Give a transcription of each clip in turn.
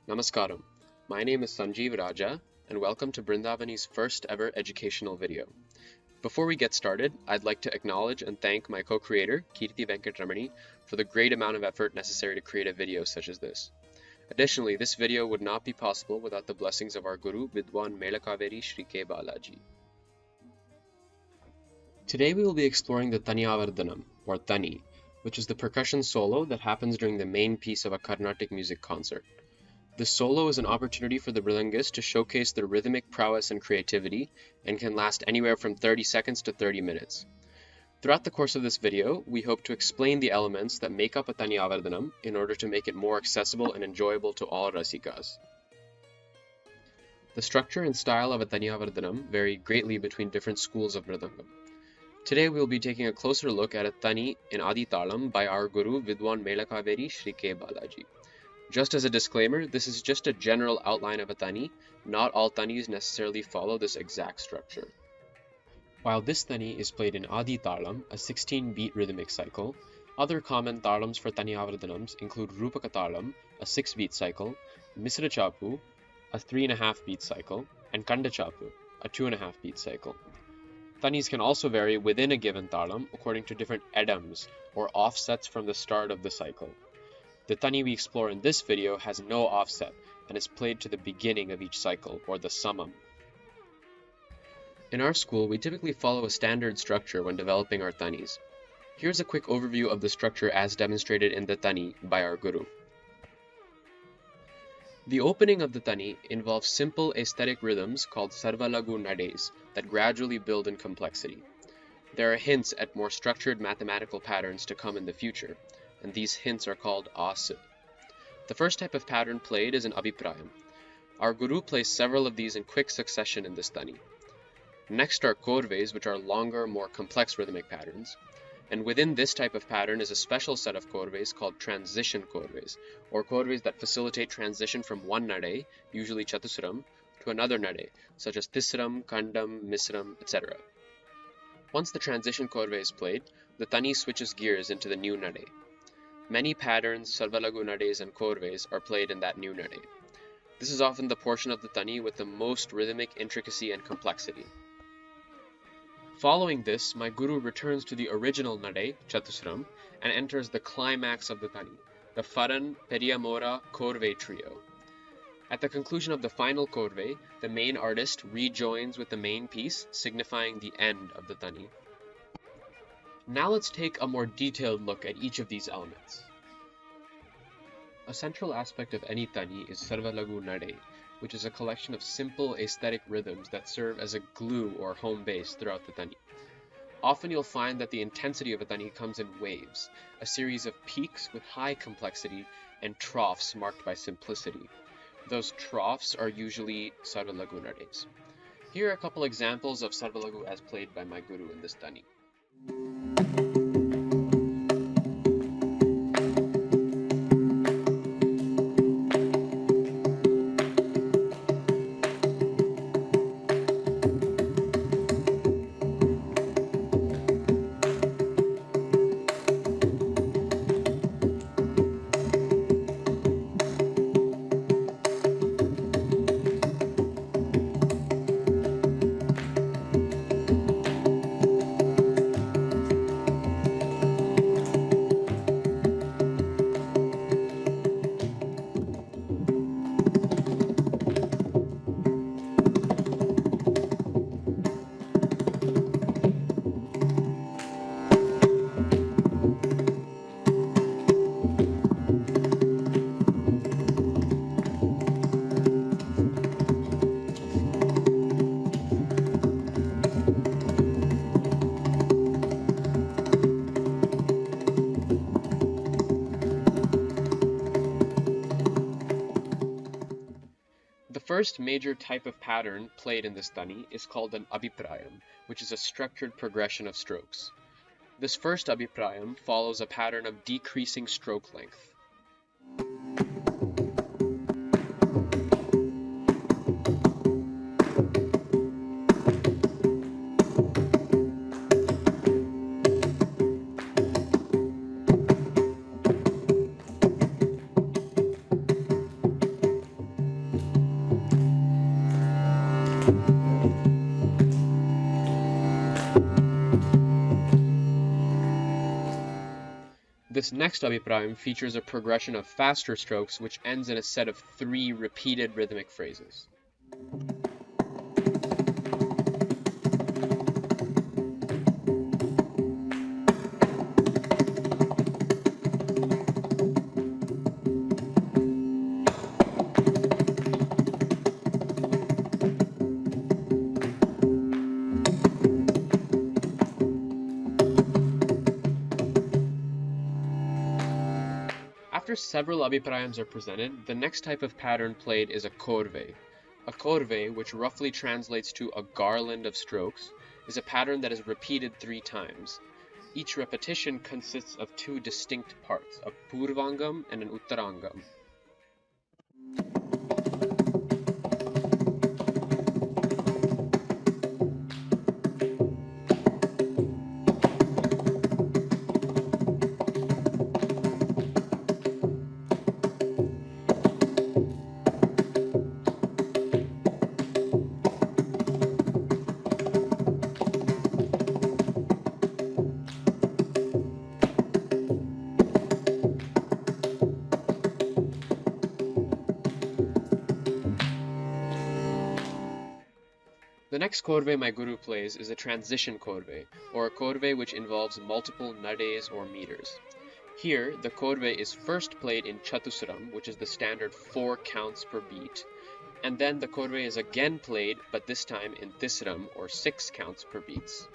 Namaskaram. My name is Sanjeev Raja, and welcome to Brindavani's first ever educational video. Before we get started, I'd like to acknowledge and thank my co-creator, Keerthi Venkataramani, for the great amount of effort necessary to create a video such as this. Additionally, this video would not be possible without the blessings of our Guru, Vidwan Melakkaveri Sri K, Balaji. Today we will be exploring the Thaniavarthanam, or Thani, which is the percussion solo that happens during the main piece of a Carnatic music concert. This solo is an opportunity for the Mridangist to showcase their rhythmic prowess and creativity, and can last anywhere from 30 seconds to 30 minutes. Throughout the course of this video, we hope to explain the elements that make up a Thaniavarthanam in order to make it more accessible and enjoyable to all Rasikas. The structure and style of a Thaniavarthanam vary greatly between different schools of Mridangam. Today we will be taking a closer look at a Thani in Adi Talam by our Guru Vidwan Melakkaveri Sri K, Balaji. Just as a disclaimer, this is just a general outline of a Thani. Not all Thanis necessarily follow this exact structure. While this Thani is played in Adi Talam, a 16-beat rhythmic cycle, other common Talams for Thaniavarthanams include Rupaka Talam, a 6-beat cycle, Misra Chapu, a 3.5-beat cycle, and Kanda Chapu, a 2.5-beat cycle. Thanis can also vary within a given Talam according to different edams, or offsets from the start of the cycle. The Thani we explore in this video has no offset and is played to the beginning of each cycle, or the summum. In our school, we typically follow a standard structure when developing our Thanis. Here's a quick overview of the structure as demonstrated in the Thani by our Guru. The opening of the Thani involves simple aesthetic rhythms called Sarvalaghu nadais that gradually build in complexity. There are hints at more structured mathematical patterns to come in the future, and these hints are called as. The first type of pattern played is an abhiprayam. Our Guru plays several of these in quick succession in this Thani. Next are korvais, which are longer, more complex rhythmic patterns. And within this type of pattern is a special set of korvais called transition korvais, or korvais that facilitate transition from one nadai, usually Chathura, to another nadai, such as Thisram, Kandam, Misram, etc. Once the transition korvai is played, the Thani switches gears into the new nadai. Many patterns, Sarvalaghu nadais and korvais are played in that new nadai. This is often the portion of the Thani with the most rhythmic intricacy and complexity. Following this, my Guru returns to the original nadai, Chathura, and enters the climax of the Thani, the faran, mohara, korvai trio. At the conclusion of the final korvai, the main artist rejoins with the main piece, signifying the end of the Thani. Now let's take a more detailed look at each of these elements. A central aspect of any Thani is Sarvalaghu nadai, which is a collection of simple aesthetic rhythms that serve as a glue or home base throughout the Thani. Often you'll find that the intensity of a Thani comes in waves, a series of peaks with high complexity and troughs marked by simplicity. Those troughs are usually Sarvalaghu nadais. Here are a couple examples of Sarvalaghu as played by my Guru in this Thani. The first major type of pattern played in this Thani is called an abhiprayam, which is a structured progression of strokes. This first abhiprayam follows a pattern of decreasing stroke length. This next abhiprayam features a progression of faster strokes which ends in a set of 3 repeated rhythmic phrases. After several abhiprayams are presented, the next type of pattern played is a korvai. A korvai, which roughly translates to a garland of strokes, is a pattern that is repeated 3 times. Each repetition consists of 2 distinct parts, a purvangam and an uttarangam. The next korvai my guru plays is a transition korvai, or a korvai which involves multiple nadays or meters. Here, the korvai is first played in Chathura, which is the standard 4 counts per beat, and then the korvai is again played, but this time in Thisram, or 6 counts per beats.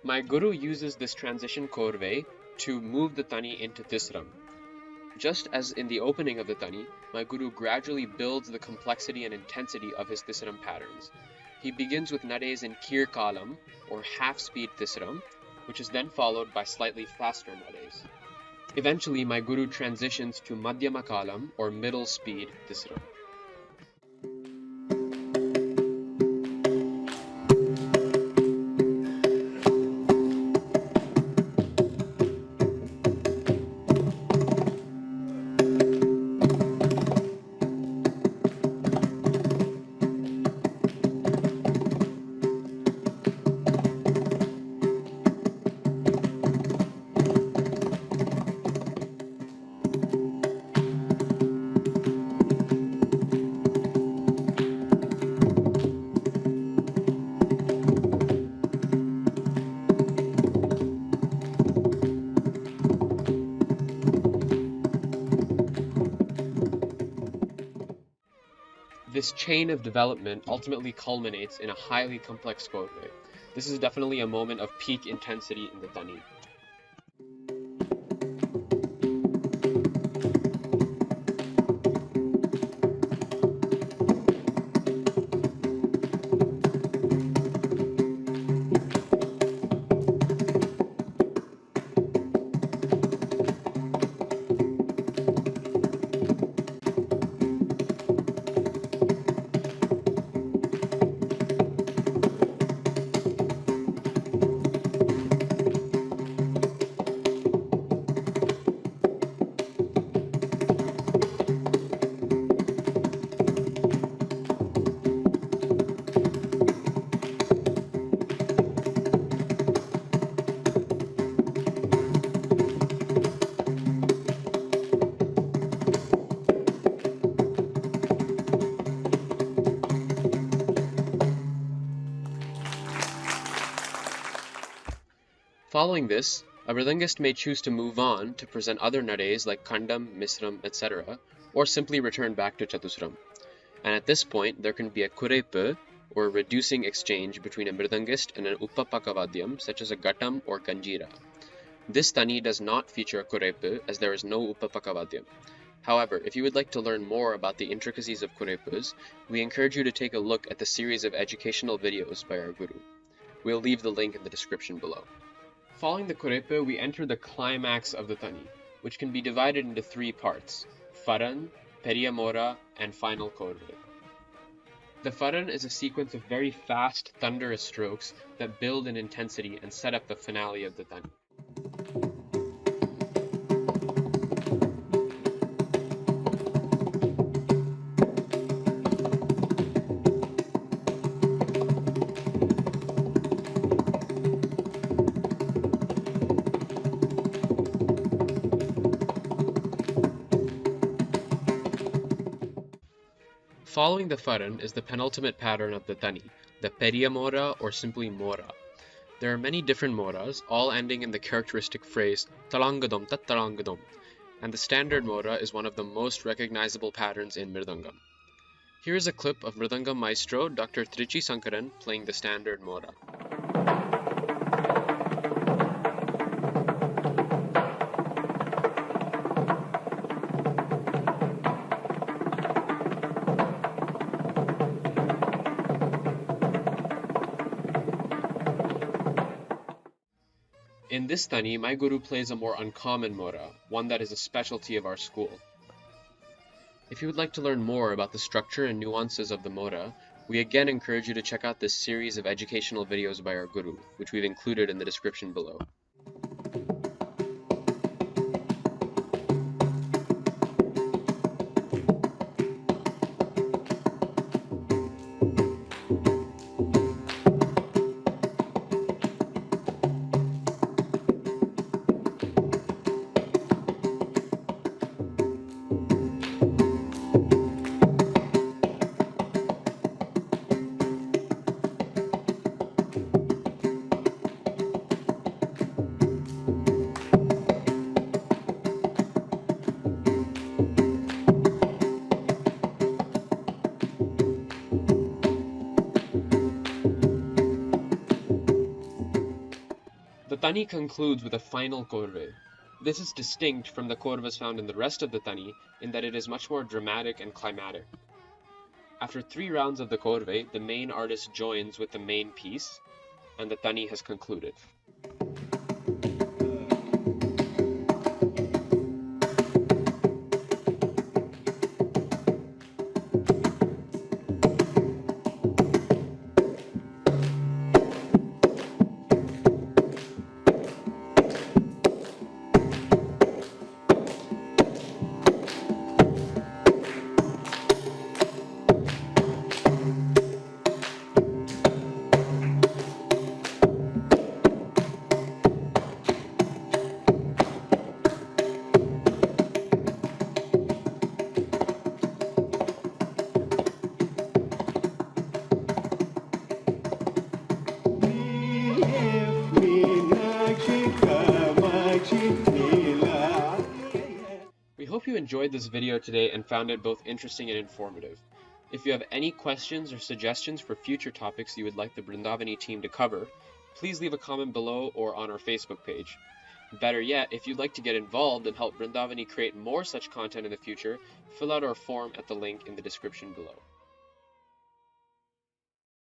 My guru uses this transition korvai to move the Thani into Thisram. Just as in the opening of the Thani, my guru gradually builds the complexity and intensity of his Thisram patterns. He begins with nadays in Kir Kalam, or half-speed Thisram, which is then followed by slightly faster nadays. Eventually, my guru transitions to Madhyama Kalam, or middle-speed Thisram. This chain of development ultimately culminates in a highly complex korvai. This is definitely a moment of peak intensity in the Thani. Following this, a Mridangist may choose to move on to present other nadais like Khandam, Misram, etc., or simply return back to Chathusram. And at this point, there can be a Kurepu, or reducing exchange between a Mridangist and an Uppapakavadyam, such as a Ghatam or Kanjira. This Thani does not feature a Kurepu, as there is no Uppapakavadyam. However, if you would like to learn more about the intricacies of Kurepus, we encourage you to take a look at the series of educational videos by our Guru. We'll leave the link in the description below. Following the Kurepu, we enter the climax of the Thani, which can be divided into three parts: faran, periyamora, and final korve. The faran is a sequence of very fast, thunderous strokes that build in intensity and set up the finale of the Thani. Following the faran is the penultimate pattern of the Thani, the periyamora or simply mora. There are many different moras, all ending in the characteristic phrase talangadom tat talangadom, and the standard mora is one of the most recognizable patterns in Mridangam. Here is a clip of Mridangam maestro Dr. Trichy Sankaran playing the standard mora. In this Thani, my guru plays a more uncommon mora, one that is a specialty of our school. If you would like to learn more about the structure and nuances of the mora, we again encourage you to check out this series of educational videos by our guru, which we've included in the description below. The Thani concludes with a final korve. This is distinct from the korvas found in the rest of the Thani in that it is much more dramatic and climatic. After 3 rounds of the korve, the main artist joins with the main piece, and the Thani has concluded. We hope you enjoyed this video today and found it both interesting and informative. If you have any questions or suggestions for future topics you would like the Brindavani team to cover, please leave a comment below or on our Facebook page. Better yet, if you'd like to get involved and help Brindavani create more such content in the future, fill out our form at the link in the description below.